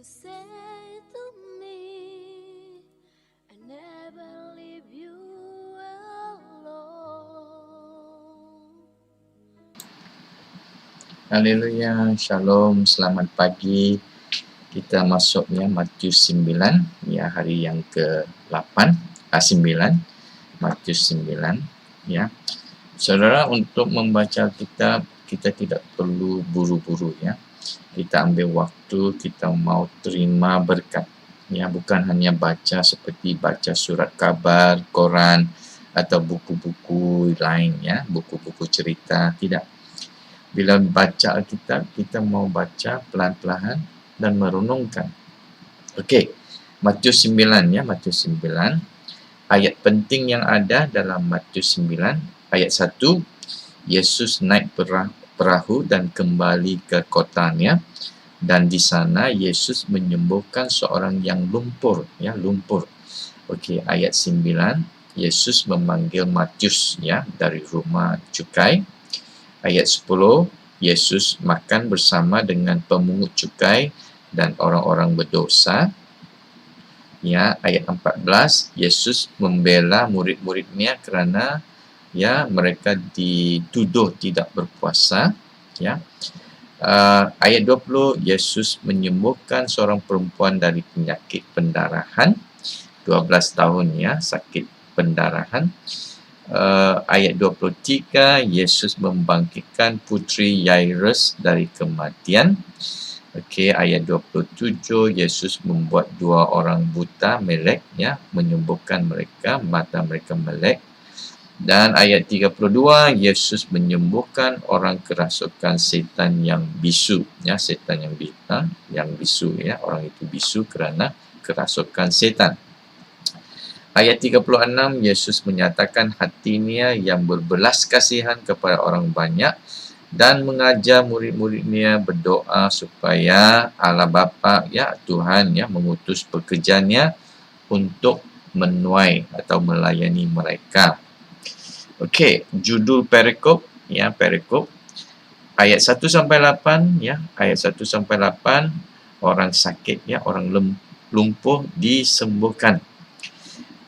say to me, I never leave you alone. Haleluya, Shalom, selamat pagi. Kita masuknya Matius 9, ya, hari yang ke-8, 9, Matius 9, ya. Saudara, untuk membaca kitab, kita tidak perlu buru-buru, ya. Kita ambil waktu, kita mau terima berkat, ya, bukan hanya baca seperti baca surat kabar, koran, atau buku-buku lain, ya, buku-buku cerita, tidak. Bila baca Alkitab, kita mau baca pelan-pelan dan merenungkan. Okey, Matius 9, ya, Matius 9. Ayat penting yang ada dalam Matius 9, ayat 1, Yesus naik perahu dan kembali ke kotanya, dan di sana Yesus menyembuhkan seorang yang lumpur, ya, lumpur. Okey, ayat 9, Yesus memanggil Matius, ya, dari rumah cukai. Ayat 10, Yesus makan bersama dengan pemungut cukai dan orang-orang berdosa. Ya, ayat 14, Yesus membela murid-muridnya kerana, ya, mereka dituduh tidak berpuasa. Ya. Ayat 20, Yesus menyembuhkan seorang perempuan dari penyakit pendarahan, 12 tahun, ya, sakit pendarahan. Ayat 23, Yesus membangkitkan putri Yairus dari kematian. Okey, ayat 27, Yesus membuat dua orang buta melek, ya, menyembuhkan mereka, mata mereka melek. Dan ayat 32, Yesus menyembuhkan orang kerasukan setan yang bisu, ya, setan yang bisu, ya, orang itu bisu kerana kerasukan setan. Ayat 36, Yesus menyatakan hatinya yang berbelas kasihan kepada orang banyak dan mengajar murid-muridnya berdoa supaya Allah Bapa, ya, Tuhan, ya, mengutus pekerjanya untuk menuai atau melayani mereka. Okey, judul perikop, ya, perikop ayat 1 sampai 8, ya, ayat 1 sampai 8, orang sakit, ya, orang lumpuh disembuhkan.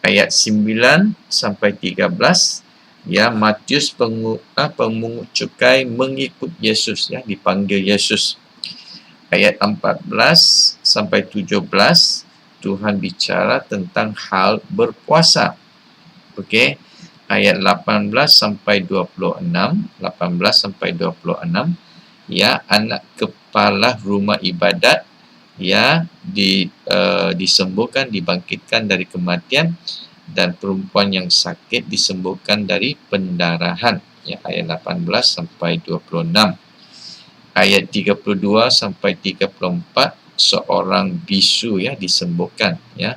Ayat 9 sampai 13, ya, Matius pemungut cukai mengikut Yesus, ya, dipanggil Yesus. Ayat 14 sampai 17, Tuhan bicara tentang hal berpuasa. Okey. Ayat 18 sampai 26, 18 sampai 26, ya, anak kepala rumah ibadat, ya, disembuhkan, dibangkitkan dari kematian, dan perempuan yang sakit disembuhkan dari pendarahan, ya, ayat 18 sampai 26. Ayat 32 sampai 34, seorang bisu, ya, disembuhkan, ya,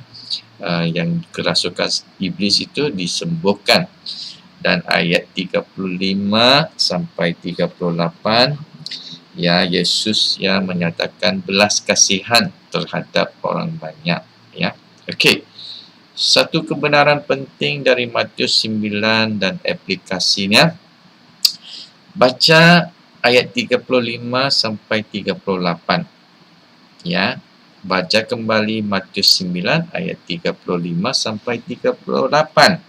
yang kerasukan iblis itu disembuhkan. Dan ayat 35 sampai 38, ya, Yesus, ya, menyatakan belas kasihan terhadap orang banyak, ya. Okey. Satu kebenaran penting dari Matius 9 dan aplikasinya. Baca ayat 35 sampai 38. Ya. Baca kembali Matius 9 ayat 35 sampai 38.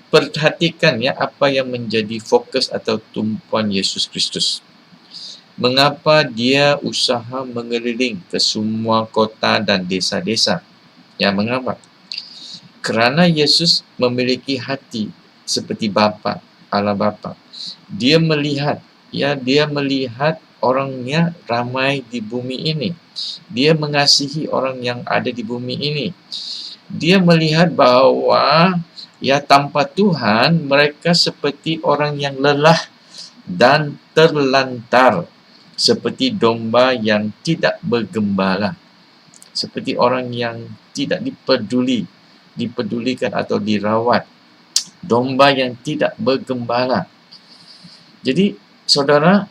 Perhatikan, ya, apa yang menjadi fokus atau tumpuan Yesus Kristus. Mengapa dia usaha mengeliling ke semua kota dan desa-desa? Ya, mengapa? Kerana Yesus memiliki hati seperti Bapa, Allah Bapa. Dia melihat, ya, dia melihat orangnya ramai di bumi ini. Dia mengasihi orang yang ada di bumi ini. Dia melihat bahawa, ya, tanpa Tuhan mereka seperti orang yang lelah dan terlantar, seperti domba yang tidak bergembala, seperti orang yang tidak dipedulikan atau dirawat, domba yang tidak bergembala. Jadi, saudara,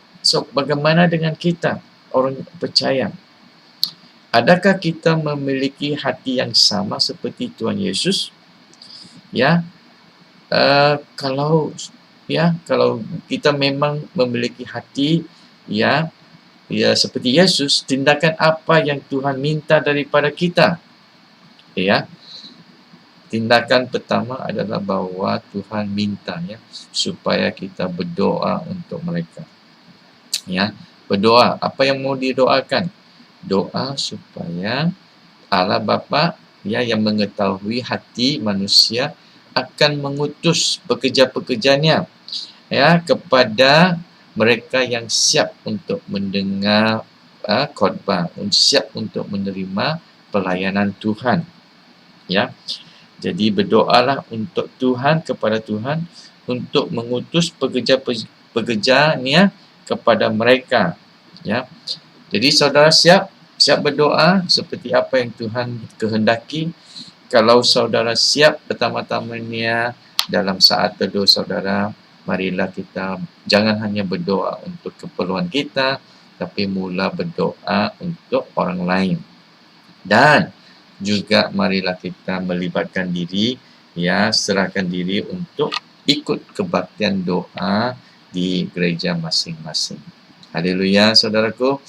bagaimana dengan kita, orang percaya? Adakah kita memiliki hati yang sama seperti Tuhan Yesus? Ya, kalau kita memang memiliki hati, ya, ya seperti Yesus, tindakan apa yang Tuhan minta daripada kita? Ya, tindakan pertama adalah bahawa Tuhan minta ya supaya kita berdoa untuk mereka. Ya, berdoa. Apa yang mau didoakan? Doa supaya Allah Bapa ya yang mengetahui hati manusia akan mengutus pekerja-pekerjanya ya kepada mereka yang siap untuk mendengar khotbah, siap untuk menerima pelayanan Tuhan. Ya. Jadi berdoalah untuk Tuhan, kepada Tuhan untuk mengutus pekerja-pekerjanya kepada mereka. Ya. Jadi saudara siap berdoa seperti apa yang Tuhan kehendaki. Kalau saudara siap, pertama-tamanya dalam saat teduh saudara, marilah kita jangan hanya berdoa untuk keperluan kita, tapi mula berdoa untuk orang lain. Dan juga marilah kita melibatkan diri, ya, serahkan diri untuk ikut kebaktian doa di gereja masing-masing. Haleluya, saudaraku.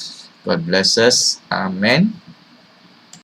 God bless us. Amen.